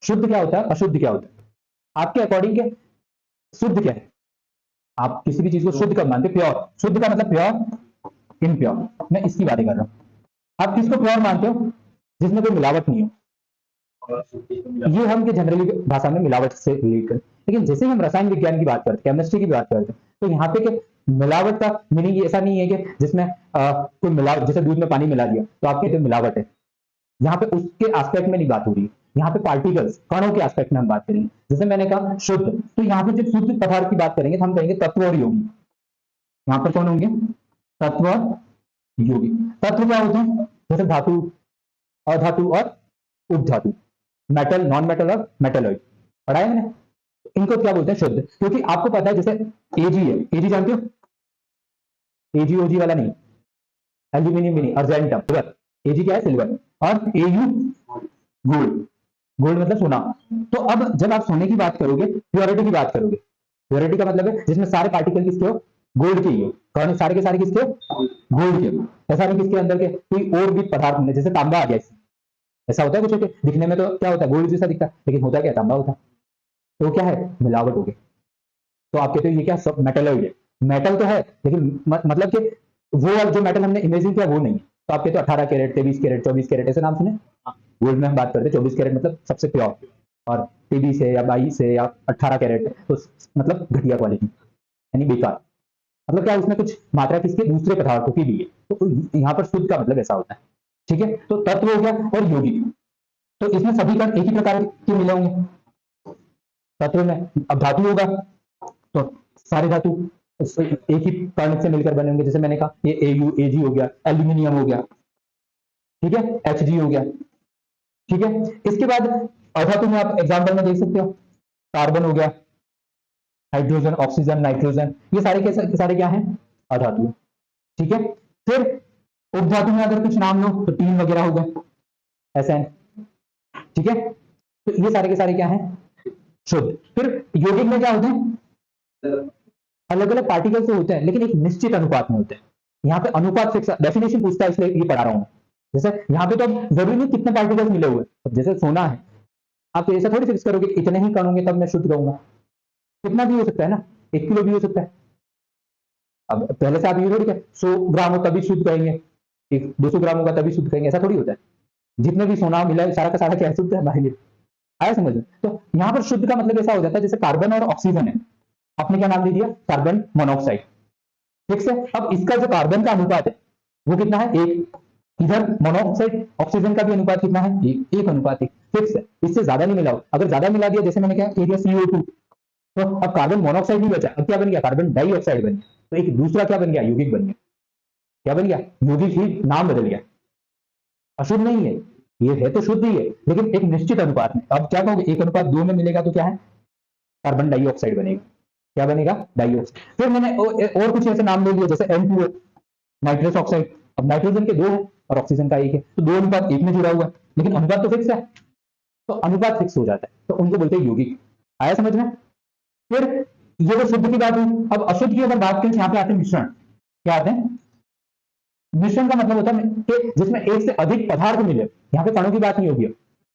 शुद्ध क्या होता है, अशुद्ध क्या होता है, आपके अकॉर्डिंग के शुद्ध क्या है? आप किसी भी चीज को शुद्ध कब मानते? प्योर। शुद्ध का मतलब प्योर, इनप्योर। मैं इसकी बातें कर रहा हूं। आप किसको प्योर मानते हो? जिसमें कोई मिलावट नहीं हो। ये हम जनरली भाषा में मिलावट से रिलेट करें, लेकिन जैसे हम रसायन विज्ञान की बात करते हैं, केमिस्ट्री की बात करते हैं, तो यहाँ पे के मिलावट का मीनिंग ऐसा नहीं है कि जिसमें कोई मिलावट, जैसे दूध में पानी मिला दिया तो आप कहते हो मिलावट है। यहाँ पे उसके एस्पेक्ट में नहीं बात हो रही है, यहाँ पे पार्टिकल्स, कणों के एस्पेक्ट में हम बात करेंगे। जैसे मैंने कहा शुद्ध, तो यहाँ पे जब शुद्ध पदार्थ की बात करेंगे तो हम कहेंगे तत्व और योगी। यहाँ पर कौन होंगे? तत्व और योगी। तत्व क्या होते हैं? जैसे धातु, अधातु और उपधातु, मेटल, नॉन मेटल और मेटलॉइड, पढ़ा है मैंने। इनको क्या बोलते हैं? शुद्ध। क्योंकि आपको पता है जैसे एजी है, एजी जानते हो? एजी ओजी वाला नहीं, एल्यूमिनियम भी नहीं, अर्जेंटम, सिल्वर। एजी क्या है? सिल्वर। और एयू गोल्ड। गोल्ड मतलब सोना। तो अब जब आप सोने की बात करोगे, प्योरिटी की बात करोगे, प्योरिटी का मतलब है जिसमें सारे पार्टिकल किसके हो? गोल्ड के ही हो। कौन? सारे के सारे किसके हो? गोल्ड के हो। ऐसा नहीं किसके अंदर के कोई और भी पदार्थ नहीं, जैसे तांबा आ गया इसमें। ऐसा होता है कुछ होते दिखने में तो क्या होता है? गोल्ड जैसा दिखता है, लेकिन होता क्या? तांबा होता है। तो क्या है? मिलावट हो गई। तो आप कहते हो ये क्या? सब मेटलॉइड है। मेटल तो है, लेकिन मतलब कि वो जो मेटल हमने इमेजिन किया वो नहीं है। तो आप कहते हो 18 कैरेट, 23 कैरेट, 24 कैरेट, ऐसे नाम सुने? गोल्ड में हम बात करते हैं 24 कैरेट मतलब सबसे प्योर, और 23 है या 22 है या 18 कैरेट है तो मतलब घटिया क्वालिटी, यानी बेकार। मतलब क्या? उसमें कुछ मात्रा किसके? दूसरे पदार्थों की भी है। तो यहाँ पर शुद्ध का मतलब ऐसा होता है। ठीक है, तो तत्व हो गया और यौगिक। तो इसमें सभी कण एक ही प्रकार के मिले होंगे। तत्व में अब धातु होगा तो सारे धातु एक ही कण से मिलकर बने होंगे। जैसे मैंने कहा ये एयू, एजी हो गया, एल्यूमिनियम हो गया, ठीक है, एचजी हो गया। ठीक है, इसके बाद अधातु में आप एग्जांपल में देख सकते हो, कार्बन हो गया, हाइड्रोजन, ऑक्सीजन, नाइट्रोजन, ये सारे के सारे क्या हैं? अधातु। ठीक है, फिर उपधातु में अगर कुछ नाम लो तो टीन वगैरह हो गए, ऐसे हैं। ठीक है, तो ये सारे के सारे क्या हैं? शुद्ध। फिर यौगिक में क्या होते हैं? अलग अलग पार्टिकल से होते हैं, लेकिन एक निश्चित अनुपात में होते हैं। यहाँ पे अनुपात फिक्स डेफिनेशन पूछता है, इसलिए ये पढ़ा रहा हूं। जैसे यहाँ पे तो अब जरूरी नहीं कितने पार्टिकल्स मिले हुए, अब जैसे सोना है, आप तो ऐसा थोड़ी फिक्स करोगे इतने ही कण होंगे तब मैं शुद्ध कहूंगा। कितना भी हो सकता है ना, 1 किलो भी हो सकता है। अब पहले से आप ये थोड़ी 100 ग्राम हो तभी शुद्ध कहेंगे, 200 ग्राम होगा तभी शुद्ध कहेंगे, ऐसा थोड़ी होता है। जितने भी सोना मिला है सारा का सारा क्या है? शुद्ध है हमारे लिए। आया समझ में? तो यहाँ पर शुद्ध का मतलब ऐसा हो जाता है जैसे कार्बन और ऑक्सीजन है, आपने क्या नाम दे दिया? Carbon monoxide. ठीक है, अब इसका जो कार्बन का अनुपात है वो कितना है? 1। इधर मोनोऑक्साइड ऑक्सीजन का भी अनुपात कितना है? 1:1 फिक्स है, इससे ज्यादा नहीं मिलाओ। अगर ज्यादा मिला दिया, जैसे मैंने क्या कह दिया CO2, तो अब कार्बन मोनोऑक्साइड नहीं बचा, अब क्या बन गया? कार्बन डाइऑक्साइड बन गया। तो एक दूसरा क्या बन गया? यौगिक बन गया। क्या बन गया? यौगिक ही नाम बदल गया। अशुद्ध नहीं है, ये है तो शुद्ध ही है, लेकिन एक निश्चित अनुपात में। अब क्या कहोगे? 1:2 में मिलेगा तो क्या है? कार्बन डाइऑक्साइड बनेगा। क्या बनेगा? डाइऑक्साइड। फिर मैंने और कुछ ऐसे नाम ले लिए, जैसे N2O, नाइट्रस ऑक्साइड। अब नाइट्रोजन के 2 है और ऑक्सीजन का 1 है, तो 2:1 में जुड़ा हुआ है, लेकिन अनुपात तो फिक्स है। तो अनुपात फिक्स हो जाता है, तो उनको बोलते हैं यौगिक। आया समझ में? फिर ये तो शुद्ध की बात हुई। अब अशुद्ध की अगर बात करें, यहाँ पे आते हैं मिश्रण। क्या आते हैं? मिश्रण का मतलब होता है कि जिसमें एक से अधिक पदार्थ मिले। यहाँ पे कणों की बात नहीं होगी,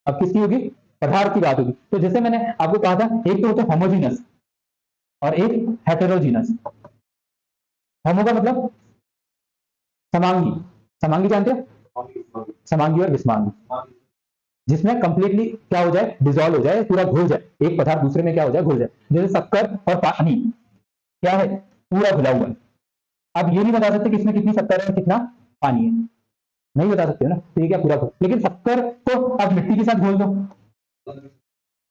अब किसकी होगी? पदार्थ की बात होगी। तो जैसे मैंने आपको कहा था, एक तो होता है होमोजीनस और एक हेटेरोजीनस। होमो का मतलब समांगी, समांगी जानते हो? समांगी और विषमांगी, जिसमें कंप्लीटली क्या हो जाए? डिसॉल्व हो जाए, पूरा घुल जाए, एक पदार्थ दूसरे में क्या हो जाए? घुल जाए। जैसे शक्कर और पानी क्या है? पूरा घुला हुआ है। आप ये नहीं बता सकते कि इसमें कितनी शक्कर है कितना पानी है, नहीं बता सकते हो ना, तो ये क्या पूरा घुल। लेकिन शक्कर को आप मिट्टी के साथ घोल दो,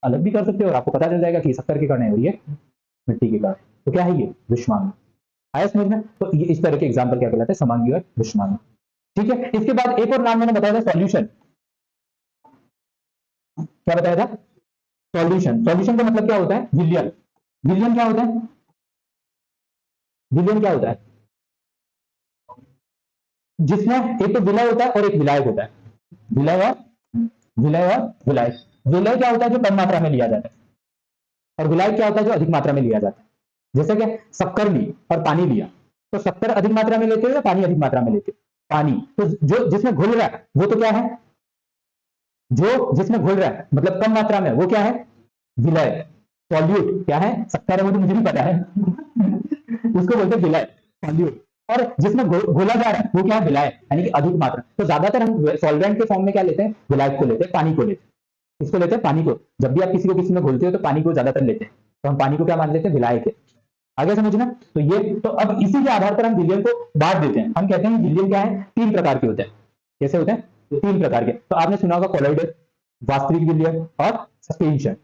अलग भी कर सकते हो और आपको पता चल जाएगा कि शक्कर के कण है और ये मिट्टी के कण। तो क्या है? ये विषमांगी। आया समझ में? तो ये इस तरह के एग्जाम्पल क्या कहलाते हैं? समांगी और विषमांगी। ठीक है, इसके बाद एक और नाम मैंने बताया था, सॉल्यूशन। क्या बताया था? सॉल्यूशन। सॉल्यूशन का मतलब क्या होता है? विलयन। विलयन क्या होता है? विलयन क्या होता है? जिसमें एक तो विलय होता है और एक विलायक होता है। विलय और विलायक। विलय क्या होता है? जो कम मात्रा में लिया जाता है, और विलायक क्या होता है? जो अधिक मात्रा में लिया जाता है। जैसे क्या? शक्कर ली और पानी लिया, तो शक्कर अधिक मात्रा में लेते हो या पानी अधिक मात्रा में लेते हो? पानी। तो जो जिसमें घुल रहा है वो तो क्या है? जो जिसमें घुल रहा है मतलब कम मात्रा में, वो क्या है? विलय। सॉल्यूट क्या है? सत्तर है वो तो मुझे भी पता है उसको बोलते हैं विलय, सॉल्यूट। और जिसमें घोला जा रहा है वो क्या है? विलायक, यानी कि अधिक मात्रा। तो ज्यादातर हम सॉल्वेंट के फॉर्म में क्या लेते हैं? विलायक को लेते हैं, पानी को लेते हैं। किसको लेते हैं? पानी को। जब भी आप किसी को किसी में घोलते हो तो पानी को ज्यादातर लेते हैं, तो हम पानी को क्या मान लेते हैं? विलायक है। आगे समझना। तो ये तो अब इसी के आधार पर हम विलियन को बांट देते हैं। हम कहते हैं विलियन क्या है? 3 प्रकार के होते हैं। कैसे होते हैं? 3 प्रकार के। तो आपने सुना होगा कोलॉइडल, वास्तविक विलियन और सस्पेंशन,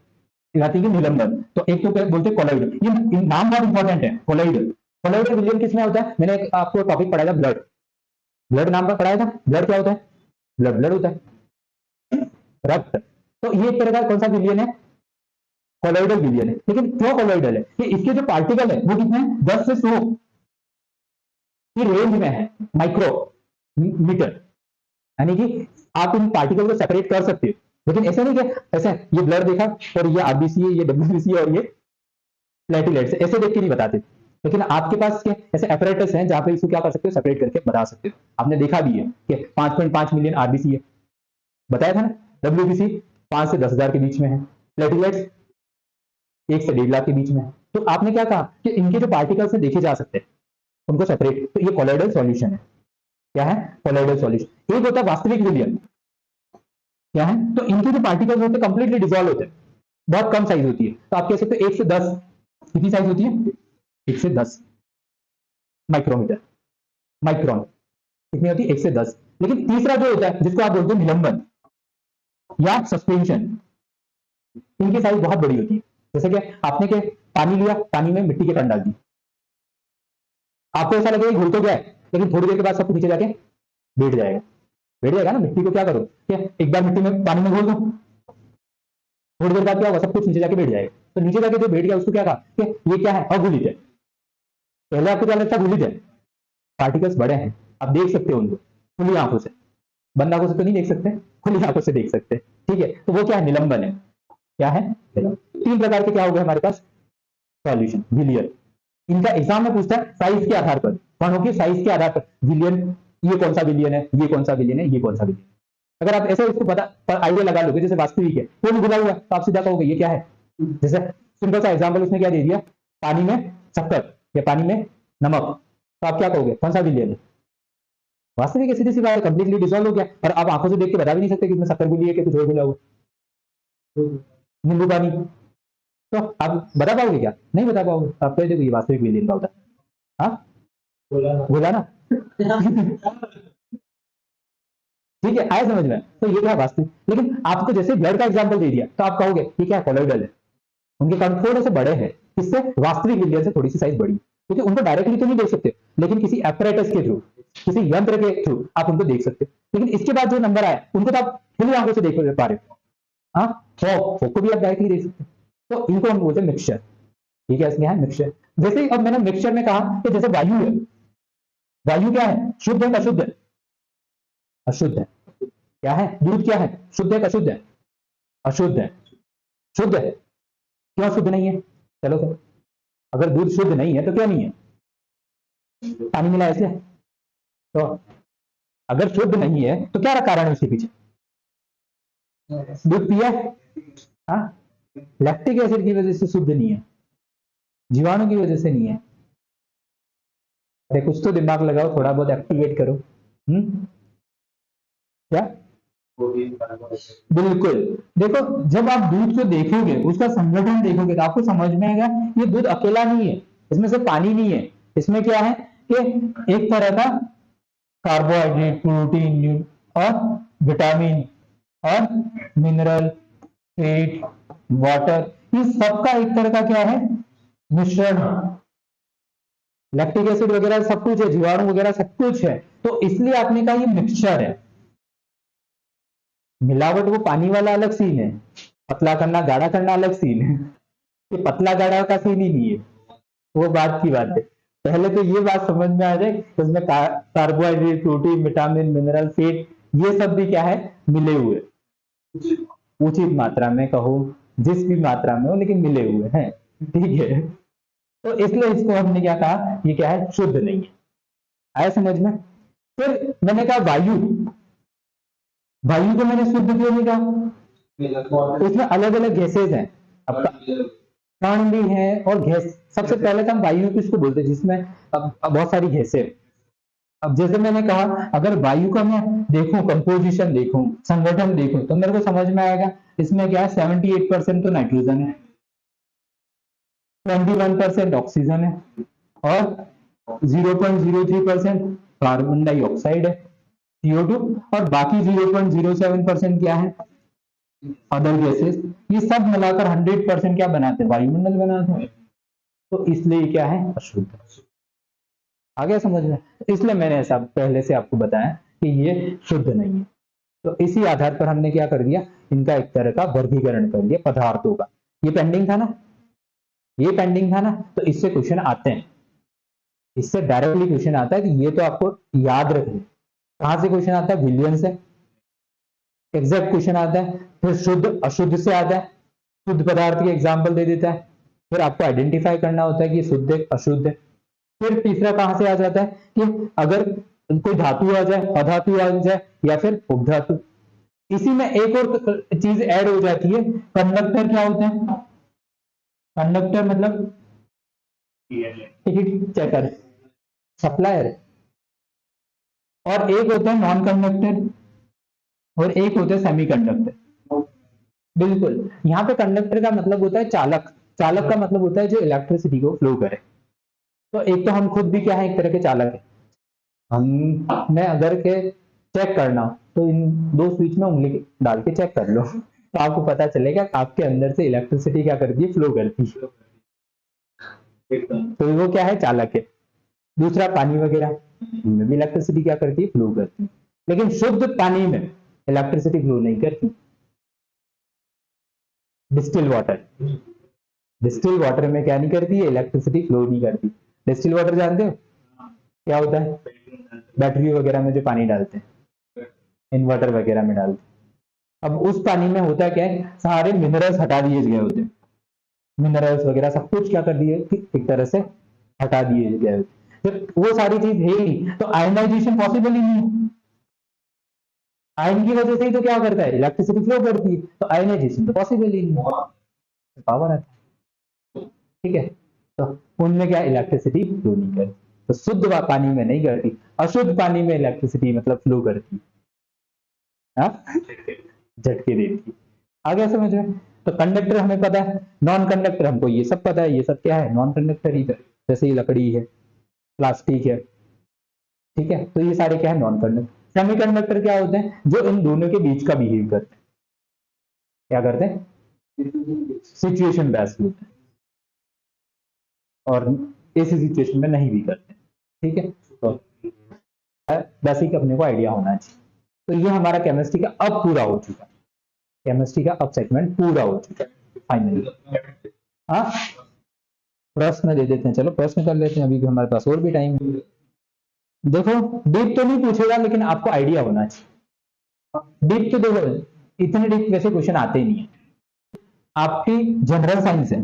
निलंबन। तो एक तो क्या बोलते हैं? कोलॉइडल। ये नाम बहुत इंपॉर्टेंट है, कोलॉइडल। कोलॉइडल विलियन किसमें होता है? मैंने आपको टॉपिक पढ़ाया था ब्लड, ब्लड नाम का पढ़ाया था। ब्लड क्या होता है? ब्लड ब्लड होता है, रक्त। तो ये एक तरह का कौन सा विलियन है? कोलॉइडल विलियन है। लेकिन क्यों कोलॉइडल है? कि इसके जो पार्टिकल है वो कितने हैं? 10 से 100 की रेंज में है, माइक्रो मीटर। यानी कि आप इन पार्टिकल को सेपरेट कर सकते हो। लेकिन ऐसे नहीं कि ऐसे ये ब्लड देखा और ये आरबीसी है, ये डब्ल्यूबीसी है और ये प्लेटलेट्स, ऐसे देख के नहीं बताते। लेकिन आपके पास के ऐसे एपरेटस हैं जहां पे इसको क्या कर सकते हो? सेपरेट करके बता सकते हो। आपने देखा भी है कि 5.5 मिलियन आरबीसी है, बताया था ना। डब्ल्यूबीसी 5 से 10,000 के बीच में है। प्लेटलेट्स 1 से 1.5 लाख के बीच में है। तो आपने क्या कहा कि इनके जो पार्टिकल्स हैं देखे जा सकते हैं, उनको सेपरेट। तो ये कोलॉइडल सॉल्यूशन है। क्या है? Colloidal solution. एक होता है वास्तविक विलियन। क्या है? तो इनके जो पार्टिकल्स होते हैं कंप्लीटली डिसॉल्व होते हैं, बहुत कम साइज होती है। तो आप कह सकते हो 1 से 10 कितनी साइज होती है? 1 से 10 माइक्रोमीटर, माइक्रोन कितनी होती है? 1 से 10। लेकिन तीसरा जो होता है जिसको आप बोलते हैं निलंबन या सस्पेंशन, इनकी साइज बहुत बड़ी होती है। जैसे कि आपने के पानी लिया, पानी में मिट्टी के कण डाल दी, आपको ऐसा लगेगा घुल तो गया है, लेकिन थोड़ी देर के बाद सब कुछ नीचे जाके बैठ जाएगा। बैठ जाएगा ना। मिट्टी को क्या करो कि एक बार मिट्टी में पानी में घोल दो, थोड़ी देर बाद क्या होगा? सब कुछ नीचे जाके बैठ जाएगा। तो नीचे जाके जो बैठ गया उसको क्या कहा कि ये क्या है? अघुलित है। पहले आपको क्या लगता है? घुलित है। पार्टिकल्स बड़े हैं, आप देख सकते हो उनको खुली आंखों से। बंद आंखों से तो नहीं देख सकते, खुली आंखों से देख सकते। ठीक है, तो वो क्या है? निलंबन है। क्या है? 3 प्रकार के क्या हो गए हमारे पास? सॉल्यूशन, विलियन। इनका एग्जाम में पूछता है साइज के आधार पर, कणों की साइज के आधार पर विलियन, ये कौन सा विलियन है, ये कौन सा विलियन है, ये कौन सा विलियन। अगर आप ऐसे इसको पता आइडिया लगा लोगे, जैसे वास्तविक है वो घुला हुआ, तो आप सीधा कहोगे ये क्या है। जैसे सिंपल सा एग्जांपल उसने क्या दे दिया? पानी में शक्कर या पानी में नमक, तो आप क्या कहोगे? कौन सा विलियन है? वास्तविक है, सीधी सी बात है, कंप्लीटली डिसॉल्व हो गया। और आप आंखों से देख के बता भी नहीं सकते कि इसमें शक्कर घुली है कि कुछ और घुला हुआ, नींबू पानी। तो आप बता पाओगे क्या? नहीं बता पाओगे। आप कह दोगे ये वास्तविक विलियन का होता है। हाँ, बोला ना ठीक है, आया समझ में? तो ये क्या वास्तविक। लेकिन आपको जैसे ब्लड का एग्जांपल दे दिया तो आप कहोगे ये क्या? कोलॉइडल है। उनके कारण थोड़े से बड़े हैं, इससे वास्तविक विलियन से थोड़ी सी साइज बड़ी, क्योंकि उनको डायरेक्टली तो नहीं देख सकते, लेकिन किसी एपरेटस के थ्रू, किसी यंत्र के थ्रू आप उनको देख सकते हो। लेकिन इसके बाद जो नंबर आया उनको तो आप खुली आंखों से देख पा रहे हो। हाँ, फॉग को भी आप डायरेक्टली देख सकते हो। तो इनको हम बोलते हैं मिक्सचर। ठीक है, इसमें है मिक्सचर। जैसे अब मैंने मिक्सचर में कहा कि जैसे वायु है, वायु क्या है? शुद्ध है, अशुद्ध है? अशुद्ध है। क्या है? दूध क्या है? शुद्ध है, अशुद्ध है? अशुद्ध है। शुद्ध है। क्यों शुद्ध नहीं है? चलो तो, अगर दूध शुद्ध नहीं है तो क्यों नहीं है? पानी मिला इसलिए। तो अगर शुद्ध नहीं है तो क्या कारण है उसके पीछे? दूध पिया। हाँ, लैक्टिक एसिड की वजह से शुद्ध नहीं है, जीवाणु की वजह से नहीं है। अरे कुछ तो दिमाग लगाओ, थोड़ा बहुत एक्टिवेट करो। क्या? बिल्कुल। देखो, जब आप दूध को देखोगे, उसका संगठन देखोगे, तो आपको समझ में आएगा ये दूध अकेला नहीं है, इसमें सिर्फ पानी नहीं है। इसमें क्या है कि एक तरह का कार्बोहाइड्रेट, प्रोटीन और विटामिन और मिनरल, फैट, वाटर, ये सबका एक तरह का क्या है? मिश्रण। लैक्टिक एसिड वगैरह सब कुछ है, जीवाणु वगैरह सब कुछ है। तो इसलिए आपने कहा ये मिक्सचर है। मिलावट वो पानी वाला अलग सीन है, पतला करना गाढ़ा करना अलग सीन है। ये पतला गाढ़ा का सीन ही नहीं है, वो बात की बात है। पहले तो ये बात समझ में आ जाए कि उसमें carbohydrate, protein, vitamin, mineral, fat, ये सब भी क्या है? मिले हुए, उचित मात्रा में कहो, जिस भी मात्रा में हो, लेकिन मिले हुए हैं। ठीक है, तो इसलिए इसको हमने क्या कहा? ये क्या है? शुद्ध नहीं है। आया समझ में? फिर मैंने कहा वायु, वायु को मैंने शुद्ध क्यों नहीं कहा? इसमें अलग अलग गैसेज हैं, आपका प्राण भी है और गैस। सबसे पहले तो हम वायु किसको बोलते हैं जिसमें अब बहुत सारी गैसें। अब जैसे मैंने कहा, अगर वायु का मैं देखूं, कंपोजिशन देखूं, संगठन देखूं, तो मेरे को समझ में आएगा इसमें क्या है, 78% तो नाइट्रोजन है, 21% ऑक्सीजन है और 0.03% कार्बन डाइऑक्साइड है, CO2, और बाकी 0.07% क्या है, अदर गैसेस। ये सब मिलाकर 100% क्या बनाते हैं, वायुमंडल बनाते हैं। तो इसलिए क्या है, अशुद्ध। आ गया समझ में? इसलिए मैंने ऐसा पहले से आपको बताया कि ये शुद्ध नहीं है। तो इसी आधार पर हमने क्या कर दिया, इनका एक तरह का वर्गीकरण कर दिया पदार्थों का। ये पेंडिंग था ना, ये पेंडिंग था ना, तो इससे क्वेश्चन आते हैं, इससे डायरेक्टली क्वेश्चन आता है कि ये तो आपको याद रखना। कहां से क्वेश्चन आता है, विलियन से एग्जैक्ट क्वेश्चन आता है, फिर शुद्ध अशुद्ध से आता है, शुद्ध पदार्थ के एग्जाम्पल दे देता है, फिर आपको आइडेंटिफाई करना होता है कि शुद्ध है अशुद्ध है। फिर तीसरा कहां से आ जाता है कि अगर कोई धातु आ जाए, अधातु आ जाए या फिर उपधातु। इसी में एक और चीज ऐड हो जाती है, कंडक्टर क्या होते हैं, कंडक्टर मतलब टिकट चेकर, सप्लायर, और एक होता है नॉन कंडक्टर और एक होता है सेमी कंडक्टर। बिल्कुल, यहाँ पे कंडक्टर का मतलब होता है चालक, चालक का मतलब होता है जो इलेक्ट्रिसिटी को फ्लो करे। तो एक तो हम खुद भी क्या है, एक तरह के चालक है। मैं अगर के चेक करना हो तो इन दो स्विच में उंगली डाल के चेक कर लो, तो आपको पता चलेगा आपके अंदर से इलेक्ट्रिसिटी क्या करती है, फ्लो करती है। तो वो क्या है, चालक है। दूसरा पानी वगैरह में भी इलेक्ट्रिसिटी क्या करती है, फ्लो करती है, लेकिन शुद्ध पानी में इलेक्ट्रिसिटी फ्लो नहीं करती। डिस्टिल वाटर, डिस्टिल वाटर में क्या नहीं करती है, इलेक्ट्रिसिटी फ्लो नहीं करती। डिस्टिल वाटर जानते हो क्या होता है, बैटरी वगैरह में जो पानी डालते हैं, इन्वर्टर वगैरह में डालते हैं। अब उस पानी में होता क्या है, सारे मिनरल्स हटा दिए गए होते हैं, मिनरल्स वगैरह सब कुछ क्या कर दिए कि एक तरह से हटा दिए गए होते हैं। फिर वो सारी चीज है ही नहीं, तो आयनाइजेशन पॉसिबल ही नहीं है। आयन की वजह से ही तो क्या करता है, इलेक्ट्रिसिटी फ्लो करती है, तो आयनाइजेशन तो पॉसिबल ही नहीं है, पावर आता है। ठीक है, तो उनमें क्या इलेक्ट्रिसिटी फ्लो नहीं करती। तो शुद्ध पानी में नहीं करती, अशुद्ध पानी में इलेक्ट्रिसिटी मतलब फ्लो करती, झटके देती। आ गया समझ में? तो कंडक्टर हमें पता है, नॉन कंडक्टर हमको ये सब पता है, ये सब क्या है, नॉन कंडक्टर ही। जैसे ये लकड़ी है, प्लास्टिक है, ठीक है, तो ये सारे क्या है, नॉन कंडक्टर। सेमी कंडक्टर क्या होते हैं, जो इन दोनों के बीच का बिहेव करते हैं। क्या करते हैं, सिचुएशन बेस्ड होते हैं, और ऐसी सिचुएशन में नहीं भी करते। ठीक है, तो बेसिक अपने को आइडिया होना चाहिए। तो ये हमारा केमिस्ट्री का अब पूरा हो चुका है, केमिस्ट्री का अब सेगमेंट पूरा हो चुका है फाइनली। हाँ, प्रश्न दे देते हैं, चलो प्रश्न कर लेते हैं, अभी भी हमारे पास और भी टाइम है। देखो डीप तो नहीं पूछेगा, लेकिन आपको आइडिया होना चाहिए। डीप तो देखो, इतने डीप वैसे क्वेश्चन आते ही नहीं है। आपकी जनरल साइंस है,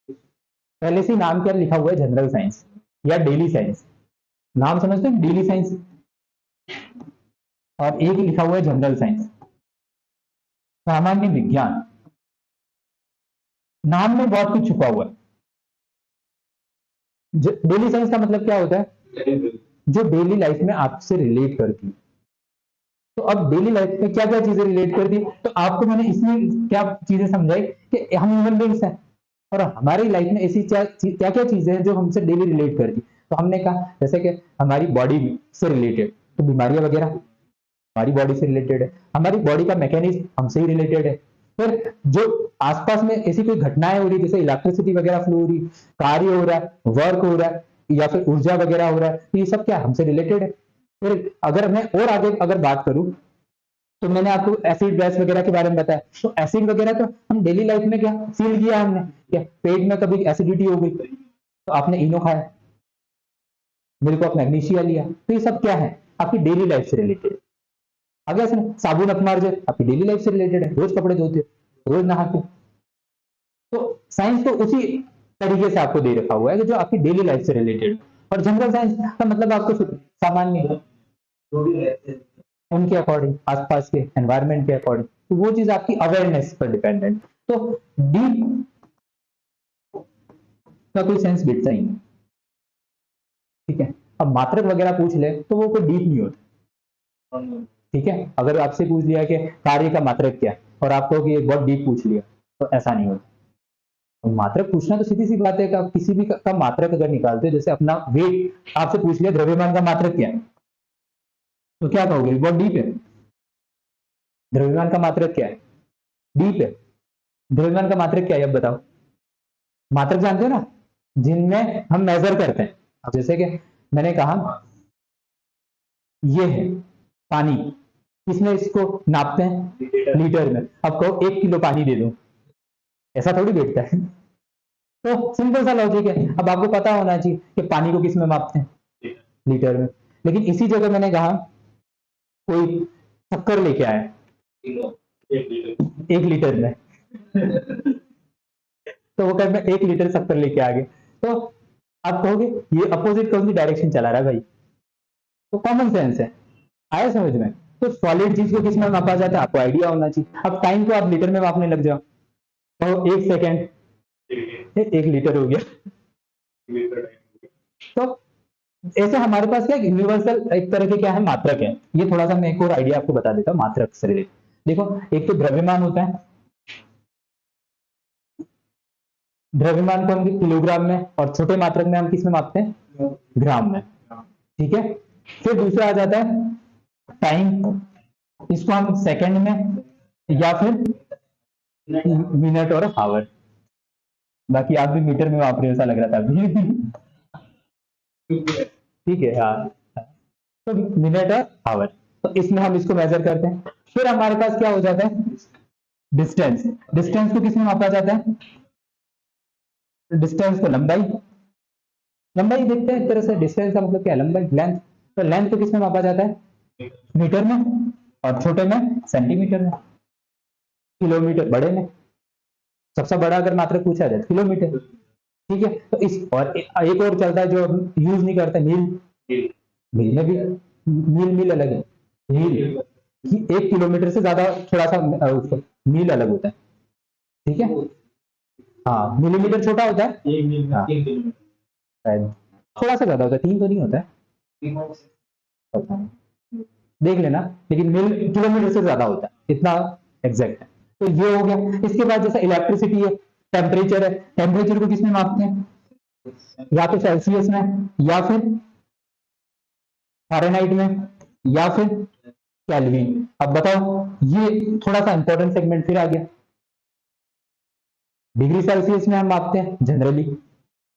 पहले से नाम क्या लिखा हुआ है, जनरल साइंस या डेली साइंस। नाम समझते हैं, डेली साइंस, और एक लिखा हुआ है जनरल साइंस, सामान्य विज्ञान। नाम में बहुत कुछ छुपा हुआ है। डेली साइंस का मतलब क्या होता है, जो डेली लाइफ में आपसे रिलेट करती है। तो अब डेली लाइफ में क्या क्या चीजें रिलेट करती है, तो आपको मैंने इसमें क्या चीजें समझाई कि हम ह्यूमन बींग्स हैं और हमारी लाइफ में ऐसी क्या क्या चीजें हैं जो हमसे डेली रिलेट करती। तो हमने कहा जैसे कि हमारी बॉडी से रिलेटेड, तो बीमारियां वगैरह हमारी बॉडी से रिलेटेड है, हमारी बॉडी का मैकेनिज्म हमसे ही रिलेटेड है। फिर जो आसपास में ऐसी कोई घटनाएं हो रही, जैसे इलेक्ट्रिसिटी वगैरह फ्लो हो रही, कार्य हो रहा है, वर्क हो रहा है, या फिर ऊर्जा वगैरह हो रहा है, तो ये सब क्या हमसे रिलेटेड है। फिर अगर मैं और आगे अगर बात करूं, तो मैंने आपको एसिड बेस वगैरह के बारे में बताया, तो एसिड वगैरह तो हम डेली लाइफ में क्या फील किया हमने, क्या पेट में कभी एसिडिटी हो गई तो आपने इनो खाया, मेरे को आप मैग्नीशिया लिया, तो ये सब क्या है, आपकी डेली लाइफ से रिलेटेड। आगे साबुन अपमार्जन आपकी डेली लाइफ से रिलेटेड है, रोज कपड़े धोते हो, रोज नहाते। तो साइंस तो उसी तरीके से आपको दे रखा हुआ है कि जो आपकी डेली लाइफ से रिलेटेड। और जनरल साइंस का मतलब आपको सामान्य उनके अकॉर्डिंग, आसपास के एनवायरनमेंट के अकॉर्डिंग, तो वो चीज आपकी अवेयरनेस पर डिपेंडेंट। तो डीप का कोई सेंस बिकता ही नहीं, ठीक है। अब मात्रक वगैरह पूछ ले तो वो कोई डीप नहीं होता, ठीक है। अगर आपसे पूछ लिया कि कार्य का मात्रक क्या है और आपको कि बहुत डीप पूछ लिया, तो ऐसा नहीं होता। तो मात्रक पूछना तो सीधी सी बात है कि आप किसी भी का मात्रक अगर निकालते हो, जैसे अपना वेट आपसे पूछ लिया द्रव्यमान का मात्रक क्या है, तो क्या कहोगे? बहुत डीप है। द्रव्यमान का मात्रक क्या है? डीप है। द्रव्यमान का मात्रक क्या है अब बताओ? मात्रक जानते हो ना, जिनमें हम मेजर करते हैं। अब जैसे कि मैंने कहा ये है पानी, किसमें इसको नापते हैं? लीटर में। अब कहो 1 किलो पानी दे दो, ऐसा थोड़ी बैठता है। तो सिंपल सा लॉजिक है। अब आपको पता होना चाहिए कि पानी को किस में मापते हैं? लीटर में। लेकिन इसी जगह मैंने कहा कोई शक्कर लेके आया 1 लीटर में, तो वो कहें 1 लीटर शक्कर लेके आ गए, तो आप कहोगे ये अपोजिट कौन सी डायरेक्शन चला रहा है भाई? तो कॉमन सेंस है, आया समझ में? तो सॉलिड चीज को किस में मापा जाता है, आपको आइडिया होना चाहिए। अब टाइम को आप लीटर में मापने लग जाओ, तो 1 सेकेंड 1 लीटर हो गया। तो ऐसे हमारे पास क्या यूनिवर्सल एक तरह के क्या है, मात्रक है। ये थोड़ा सा मैं एक और आइडिया आपको बता देता हूँ मात्रक से रिलेटेड। देखो, एक तो द्रव्यमान होता है, द्रव्यमान को हम किलोग्राम में, और छोटे मात्रक में हम किस में मापते हैं? ग्राम में, ठीक है। फिर दूसरा आ जाता है टाइम, इसको हम सेकंड में या फिर मिनट और आवर। बाकी आप भी मीटर में माप रहे हो ऐसा लग रहा था अभी। ठीक है, हाँ। तो मिनट और आवर, तो इसमें हम इसको मेजर करते हैं। फिर हमारे पास क्या हो जाता है? डिस्टेंस। डिस्टेंस को किसमें मापा जाता है? डिस्टेंस को लंबाई, लंबाई देखते हैं एक तरह से। डिस्टेंस का मतलब क्या है? लंबाई, लेंथ। तो लेंथ को किसमें मापा जाता है? मीटर में, और छोटे में सेंटीमीटर में, किलोमीटर बड़े में। सबसे बड़ा अगर मात्रक पूछा जाए तो किलोमीटर, ठीक है। तो इस और एक और चलता है जो यूज नहीं करते, मील। मील में भी मील अलग है। मील कि 1 किलोमीटर से ज्यादा थोड़ा सा उसका मील अलग होता है, ठीक है। हाँ, मिलीमीटर छोटा होता है, हाँ, शायद थोड़ा सा ज्यादा होता है, 3 तो नहीं होता है, पता नहीं, देख लेना। लेकिन मिल किलोमीटर से ज्यादा होता है, इतना एग्जैक्ट है। तो ये हो गया। इसके बाद जैसे इलेक्ट्रिसिटी है, टेम्परेचर है, टेम्परेचर को किसमें मापते हैं? या तो सेल्सियस में, या फिर फ़ारेनहाइट में, या फिर केल्विन। अब बताओ, ये थोड़ा सा इंपॉर्टेंट सेगमेंट फिर आ गया। डिग्री सेल्सियस में हम मापते हैं जनरली।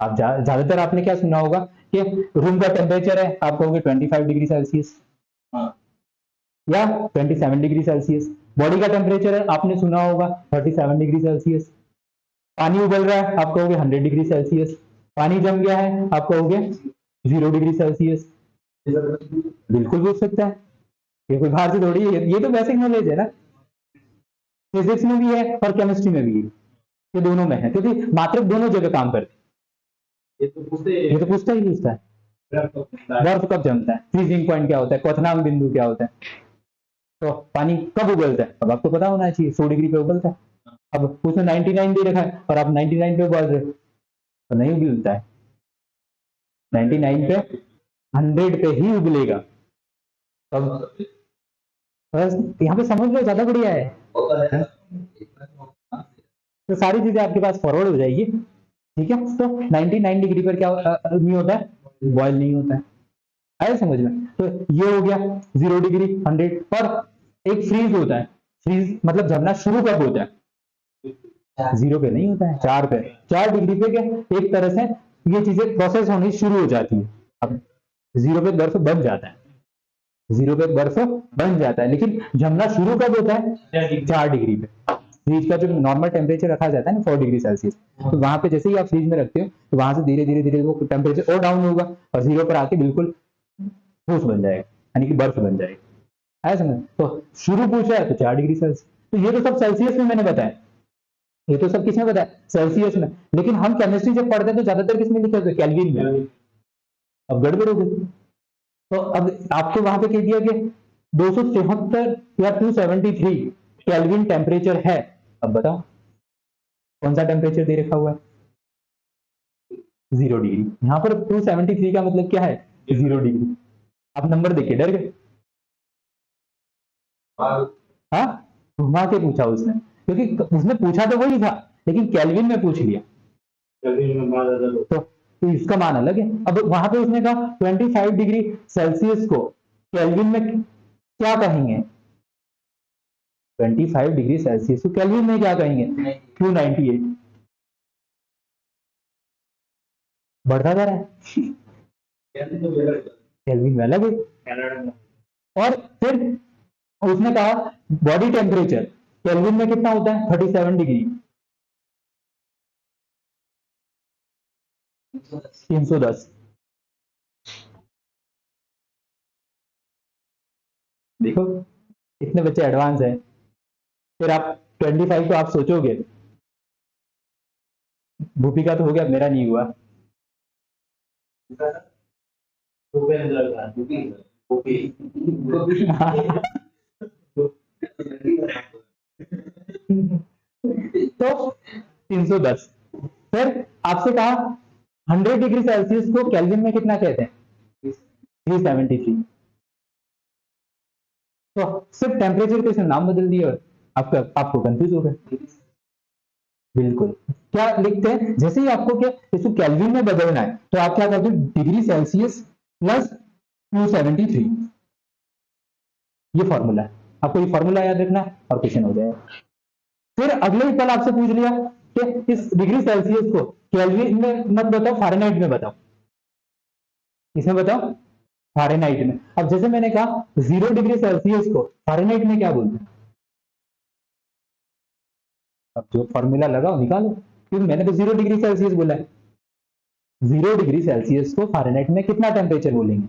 आप ज्यादातर आपने क्या सुना होगा कि रूम का टेम्परेचर है, आप कहोगे 25 डिग्री सेल्सियस या 27 डिग्री सेल्सियस। बॉडी का टेम्परेचर है, आपने सुना होगा 37 डिग्री सेल्सियस। पानी उबल रहा है, आप कहोगे 100 डिग्री सेल्सियस। पानी जम गया है, आप कहोगे 0 डिग्री सेल्सियस। बिल्कुल पूछ सकता है, ये कोई बाहर से थोड़ी है, ये तो बेसिक नॉलेज है ना। फिजिक्स में भी है और केमिस्ट्री में भी है, ये दोनों में है, क्योंकि मात्रक दोनों जगह काम करते हैं। ये तो पूछता ही पूछता है, बर्फ कब जमता है, फ्रीजिंग पॉइंट क्या होता है, क्वथनांक बिंदु क्या होता है, तो पानी कब उबलता है, अब आपको पता होना चाहिए 100 डिग्री पे उबलता है। अब उसमें 99 दे रखा है और आप 99 पे उबाल रहे हो, तो नहीं उबलता है। 99 पे 100 पे ही उबलेगा। तब बस यहाँ पे समझ लो, ज्यादा बढ़िया है। तो सारी चीजें आपके पास फॉरवर्ड हो जाएगी, ठीक है। तो 99 डिग्री पर क्या नहीं होता है? बॉयल नहीं होता है, आया समझ में? तो ये हो गया 0 डिग्री, 100। और एक फ्रीज होता है। फ्रीज मतलब जमना शुरू कब होता है? 0 पे नहीं होता है, 4 पे। 4 डिग्री पे क्या एक तरह से ये चीजें प्रोसेस होनी शुरू हो जाती है। अब 0 पे बर्फ बन जाता है, 0 पे बर्फ बन जाता है, लेकिन जमना शुरू कब होता है? 4 डिग्री पे। फ्रीज का जो नॉर्मल टेम्परेचर रखा जाता है ना 4 डिग्री सेल्सियस, तो वहां पे जैसे ही आप फ्रीज में रखते हो, तो वहां से धीरे धीरे धीरे वो टेम्परेचर और डाउन होगा, और 0 पर आके बिल्कुल ठोस बन जाएगा, यानी कि बर्फ बन जाएगी। है समझ? तो शुरू पूछा है तो 4 डिग्री सेल्सियस। तो ये तो सब सेल्सियस में मैंने बताया, ये तो सब किसमें बताया? सेल्सियस में। लेकिन हम केमिस्ट्री जब पढ़ते हैं तो ज्यादातर किसमें लिखे होते हैं? केल्विन में। अब गड़बड़ हो गई। तो अब आपको वहां पे कह दिया कि 273 या 273 केल्विन टेम्परेचर है। अब बताओ कौन सा टेम्परेचर दे रखा हुआ है? 0 डिग्री। यहां पर 273 का मतलब क्या है? 0 डिग्री। आप नंबर देखिए डर गए? हाँ, घुमा के पूछा उसने, क्योंकि उसने पूछा तो वही था लेकिन केल्विन में पूछ लिया, तो इसका मान अलग है। अब वहां पे उसने कहा 25 डिग्री सेल्सियस को केल्विन में क्या कहेंगे? 25 डिग्री सेल्सियस को केल्विन में क्या कहेंगे? 298। बढ़ता जा रहा है, केल्विन में अलग है। और फिर उसने कहा बॉडी टेम्परेचर केल्विन में कितना होता है? 37 डिग्री। 310। देखो इतने बच्चे एडवांस हैं। फिर आप 25 को आप सोचोगे, भूपिका तो हो गया, मेरा नहीं हुआ। तो 310। फिर आपसे कहा 100 डिग्री सेल्सियस को केल्विन में कितना कहते हैं? 373। तो सिर्फ टेम्परेचर के इसने नाम बदल दिया और आपको कंफ्यूज हो गए। बिल्कुल। क्या लिखते हैं? जैसे ही आपको क्या इसको केल्विन में बदलना है तो आप क्या करते हो? Degree Celsius plus 273। ये फॉर्मूला है, आपको ये फॉर्मूला याद रखना है और क्वेश्चन हो जाएगा। फिर अगले ही पल आपसे पूछ लिया कि इस डिग्री सेल्सियस को केल्विन में मत बताओ, फ़ारेनहाइट में बताओ। इसमें बताओ फ़ारेनहाइट में। अब जैसे मैंने कहा 0 डिग्री सेल्सियस को फ़ारेनहाइट में क्या बोलते हैं? अब जो फॉर्मूला लगाओ निकालो, क्योंकि मैंने तो 0 डिग्री सेल्सियस बोला है। 0 डिग्री सेल्सियस को फ़ारेनहाइट में कितना टेम्परेचर बोलेंगे?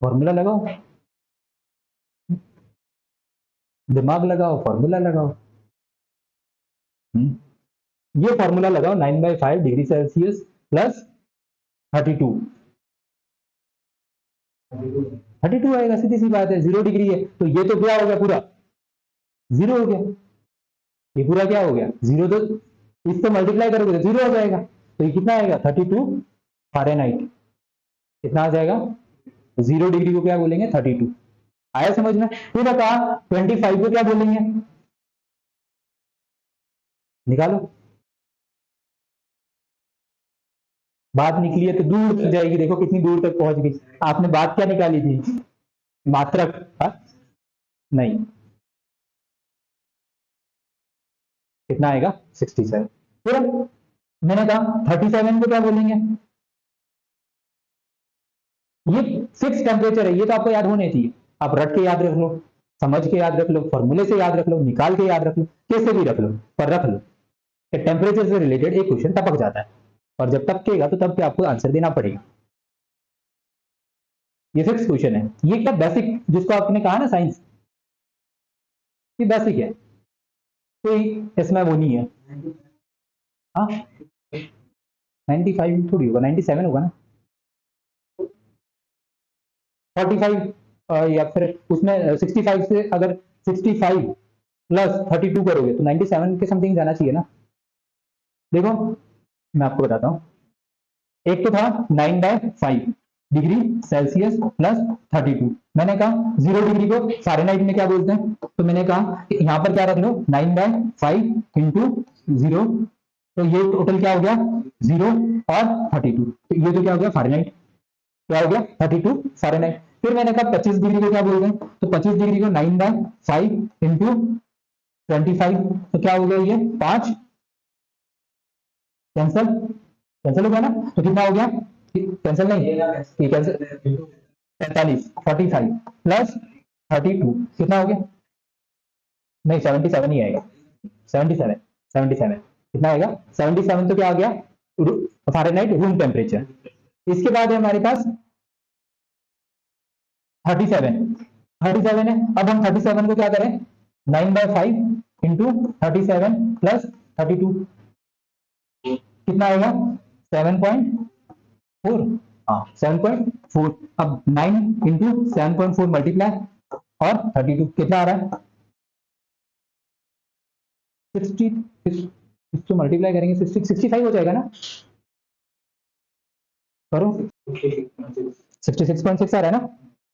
फॉर्मूला लगाओ, दिमाग लगाओ, फॉर्मूला लगाओ। ये फॉर्मूला लगाओ 9/5 डिग्री सेल्सियस प्लस 32। 32 आएगा, सीधी सी बात है, 0 डिग्री है तो ये तो क्या हो गया? पूरा 0 हो गया। ये पूरा क्या हो गया? 0। तो इससे मल्टीप्लाई करोगे तो 0 हो जाएगा। तो ये कितना आएगा? 32 फ़ारेनहाइट। कितना आ जाएगा? 0 डिग्री को क्या बोलेंगे? 32। आया समझ में? फिर कहा 25 को क्या बोलेंगे? निकालो। बात निकली है तो दूर तक जाएगी, देखो कितनी दूर तक पहुंच गई। आपने बात क्या निकाली थी? मात्रक। हा? नहीं, कितना आएगा? 67। फिर मैंने कहा 37 को क्या बोलेंगे? ये फिक्स टेम्परेचर है, ये तो आपको याद होने चाहिए। आप रट के याद रख लो, समझ के याद रख लो, फॉर्मूले से याद रख लो, निकाल के याद रख लो, कैसे भी रख लो, पर रख लो। टेम्परेचर से रिलेटेड एक क्वेश्चन टपक जाता है और जब टपकेगा तो तब आपको आंसर देना पड़ेगा। ये फिक्स क्वेश्चन है। ये क्या बेसिक, जिसको आपने कहा ना साइंस, ये बेसिक है, कोई इसमें वो नहीं है। हाँ, 95 थोड़ी होगा, 97 होगा ना, 45 या फिर उसमें 65 से अगर 65 प्लस 32 करोगे तो 97 के समथिंग जाना चाहिए ना। देखो मैं आपको बताता हूँ, एक तो था 9/5 डिग्री सेल्सियस प्लस 32। मैंने कहा 0 डिग्री को फ़ारेनहाइट में क्या बोलते हैं? तो मैंने कहा यहाँ पर क्या रख लो, 9/5 इंटू 0, तो ये टोटल क्या हो गया? 0 और 32। तो ये तो क्या हो गया? फ़ारेनहाइट। क्या हो गया? 32 फ़ारेनहाइट। फिर मैंने कहा 25 डिग्री को क्या बोलते हैं? तो 25 डिग्री को 9/5 इंटू 25, तो क्या हो गया? ये 5 कैंसल, कैंसल हो गया ना, तो कितना हो गया? कैंसल नहीं, ये कैंसल, 45 45 प्लस 32 कितना हो गया? नहीं 77 ही आएगा, 77 77 कितना आएगा? 77। तो क्या आ गया? Fahrenheit room temperature. इसके बाद है हमारे पास 37। 37 है। अब हम 37 को क्या करें? 9/5 इंटू 37 प्लस 32 कितना आएगा? 7.4। हाँ 7.4। अब 9 इंटू 7.4 मल्टीप्लाई और 32 कितना आ रहा है 60। इसको मल्टीप्लाई करेंगे 65 हो जाएगा ना, करो 66.6 आ रहा है ना,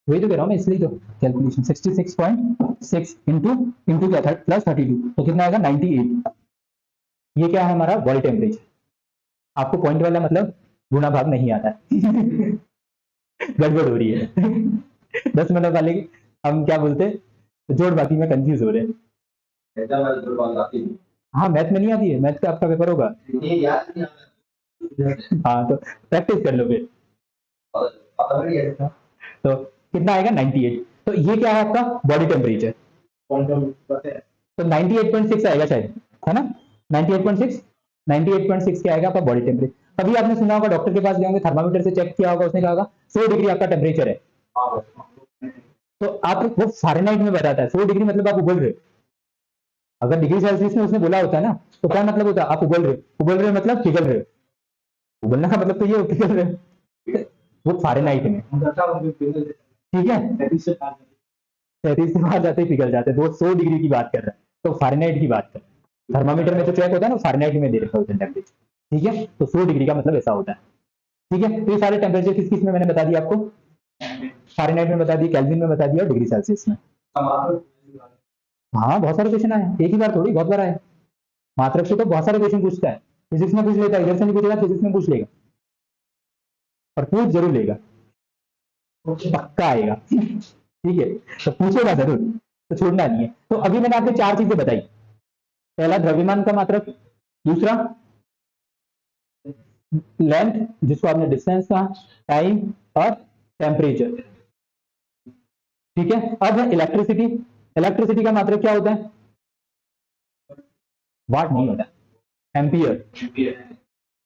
वही तो कह रहा हूँ मैं, इसलिए तो कैलकुलेशन 66.6 इंटू इंटू क्या था प्लस 32 तो कितना आएगा 98। ये क्या है हमारा बॉडी टेम्परेचर। आपको पॉइंट वाला मतलब गुणा भाग नहीं आता है गड़बड़ हो रही है 10 मिनट वाले हम क्या बोलते हैं जोड़ बाकी में कंफ्यूज हो रहे हैं। हाँ मैथ में नहीं आती है, मैथ का आपका पेपर होगा। हाँ तो प्रैक्टिस कर लो फिर। तो कितना आएगा 98। तो ये क्या है आपका बॉडी टेम्परेचर, तो 98.6 आएगा शायद, है ना 98.6। 98.6 क्या आएगा आपका बॉडी टेम्परेचर। कभी आपने सुना होगा डॉक्टर के पास गए होंगे थर्मामीटर से चेक किया होगा, उसने कहा होगा 100 डिग्री आपका टेम्परेचर है, तो आप वो फारेनहाइट में बताता है 100 डिग्री मतलब आप उबल रहे हो। अगर डिग्री सेल्सियस में उसने बोला होता है ना तो क्या मतलब होता है आप उबल रहे हो, उबल रहे हो मतलब पिघल रहे हो, उबलने का मतलब तो ये पिघल रहे हो वो फारेनहाइट में, ठीक है 33 से बाहर जाते ही पिघल जाते हैं, 100 डिग्री की बात कर रहा है तो फारेनहाइट की बात कर रहा है। थर्मामीटर में जो चेक होता है ना फारेनहाइट में दे रखा होता है टेम्परेचर, ठीक है तो 100 डिग्री का मतलब ऐसा होता है, ठीक है। तो ये सारे टेम्परेचर किस किस में मैंने बता दिया आपको, फारेनहाइट में बता दिया, केल्विन में बता दिया और डिग्री सेल्सियस में। हाँ बहुत सारे क्वेश्चन आए, एक ही बार थोड़ी बहुत बार आए, मात्रक से तो बहुत सारे क्वेश्चन पूछता है, फिजिक्स में पूछ लेता है, इधर से नहीं पूछेगा फिजिक्स में पूछ लेगा और पूछ जरूर लेगा, पक्का आएगा ठीक है तो पूछेगा जरूर, तो छोड़ना नहीं है। तो अभी मैंने आपको 4 चीजें बताई, पहला द्रव्यमान का मात्रक, दूसरा लेंथ जिसको आपने डिस्टेंस कहा, टाइम और टेम्परेचर, ठीक है। अब है इलेक्ट्रिसिटी, इलेक्ट्रिसिटी का मात्रक क्या होता है, वाट नहीं होता, एम्पियर।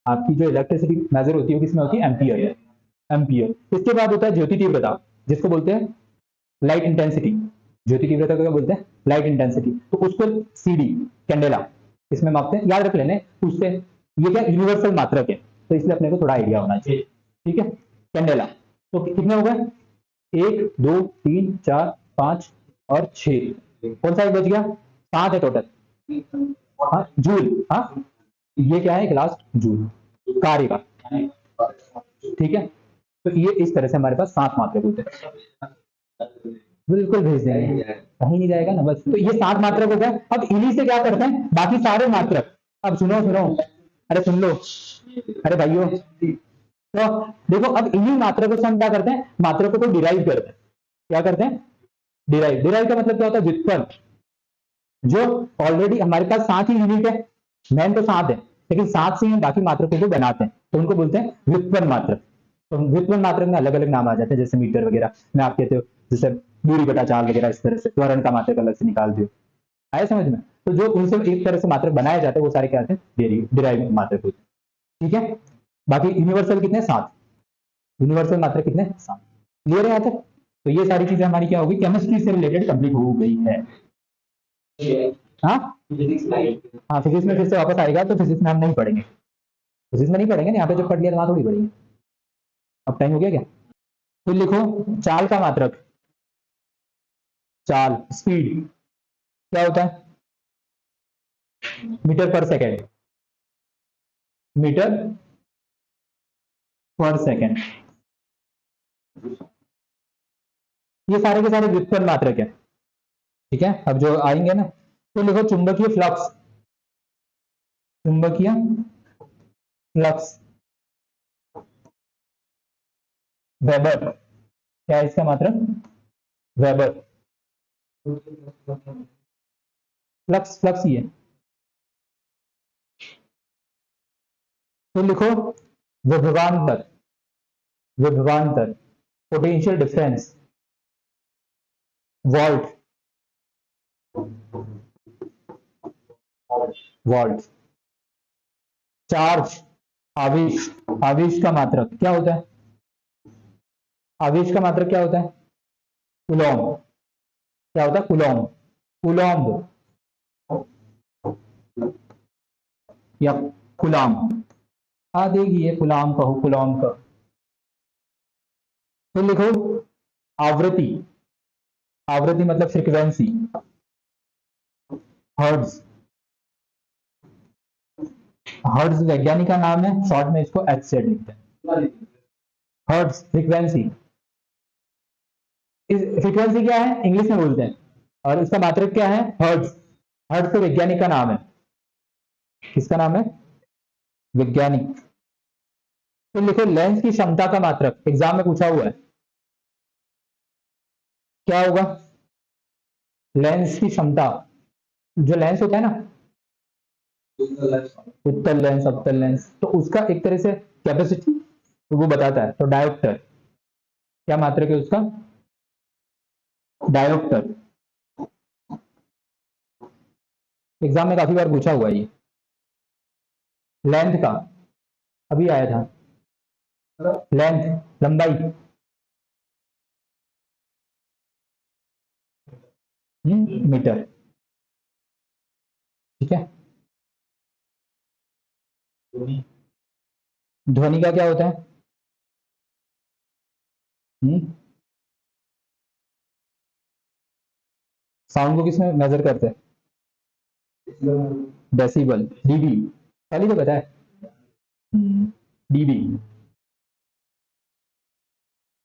आपकी जो इलेक्ट्रिसिटी मेजर होती है किसमें होती है, एम्पियर है, एम्पियर। इसके बाद होता है ज्योति तीव्रता जिसको बोलते हैं लाइट इंटेंसिटी, ज्योति तीव्रता को क्या बोलते हैं लाइट इंटेंसिटी, तो उसको सीडी कैंडेला इसमें मापते हैं, याद रख लेने उससे, ये क्या यूनिवर्सल मात्रक है तो इसलिए अपने को थोड़ा आइडिया होना चाहिए, ठीक है। कैंडेला तो कितने हो गए 1 2 3 4 5 और 6, कौन सा एक बच गया, 7 है टोटल, हाँ जूल, हाँ ये क्या है एक लास्ट जूल कार्य का, ठीक है। तो ये इस तरह से हमारे पास 7 मात्रक होते हैं, बिल्कुल भेज देंगे, कहीं नहीं जाएगा ना बस। तो ये 7 मात्रक हो गए, अब इन्हीं से क्या करते हैं बाकी सारे मात्रक, अब सुनो सुनो, अरे सुन लो, अरे भाइयों, तो देखो अब इन्हीं मात्रकों से हम क्या करते हैं, मात्रकों को डिराइव करते हैं, क्या करते हैं डिराइव, डिराइव का मतलब क्या होता है व्युत्पन्न, जो ऑलरेडी हमारे पास 7 ही यूनिट है, मेन तो 7 है लेकिन 7 से हम बाकी मात्रकों को बनाते हैं तो उनको बोलते हैं व्युत्पन्न मात्रक। तो व्युत्पन्न मात्रक में अलग अलग नाम आ जाते हैं, जैसे मीटर वगैरह में आप कहते हो जैसे दूरी बटा 4 वगैरह, इस तरह से त्वरण का मात्रक अलग से निकाल दो, आया समझ में। तो जो उनसे एक तरह से मात्रक बनाए जाते हैं वो सारे क्या होते हैं डिराइव मात्रक होते हैं, ठीक है। बाकी यूनिवर्सल कितने 7, यूनिवर्सल मात्रक कितने 7, क्लियर है यहाँ तक। तो ये सारी चीजें हमारी क्या होगी केमिस्ट्री से रिलेटेड कंप्लीट हो गई है, हाँ हाँ फिजिक्स में फिर से वापस आएगा, तो फिजिक्स में हम नहीं पढ़ेंगे, फिजिक्स में नहीं पढ़ेंगे ना, यहाँ पे जब पढ़ लिया तो वहां थोड़ी पढ़ेंगे। अब टाइम हो गया क्या, तो लिखो चाल का मात्रक, चाल स्पीड क्या होता है मीटर पर सेकेंड, मीटर पर सेकेंड, ये सारे के सारे व्युत्पन्न मात्रक है, ठीक है। अब जो आएंगे ना तो लिखो चुंबकीय फ्लक्स, चुंबकीय फ्लक्स वेबर, क्या है इसका मात्रक वेबर, फ्लक्स फ्लक्स ही है, तो लिखो विभवांतर, विभवांतर potential difference volt, volt charge, आवेश, आवेश का मात्रक क्या होता है, आवेश का मात्रक क्या होता है कूलॉम, क्या होता है कूलॉम, कूलॉम या गुलाम, आ देगी ये गुलाम कहो गुलाम का, तो लिखो आवृत्ति, आवृत्ति मतलब फ्रीक्वेंसी, हर्ट्ज, हर्ट्ज वैज्ञानिक का नाम है, शॉर्ट में इसको एच से लिखते हैं। हर्ट्ज फ्रीक्वेंसी, फ्रीक्वेंसी क्या है इंग्लिश में बोलते हैं, और इसका मात्रक क्या है हर्ट्ज। हर्ट्ज तो वैज्ञानिक का नाम है, किसका नाम है वैज्ञानिक। तो लिखो लेंस की क्षमता का मात्रक, एग्जाम में पूछा हुआ है, क्या होगा लेंस की क्षमता। जो लेंस होता है ना, उत्तल लेंस अवतल लेंस, तो उसका एक तरह से कैपेसिटी तो वो बताता है। तो डायोप्टर, क्या मात्रक है उसका डायोप्टर, एग्जाम में काफी बार पूछा हुआ है ये। लेंथ का अभी आया था, लेंथ लंबाई, मीटर, ठीक है। ध्वनि का क्या होता है, साउंड को किसमें मेजर करते हैं, डेसिबल, डीबी, पहले तो पता है डीबी।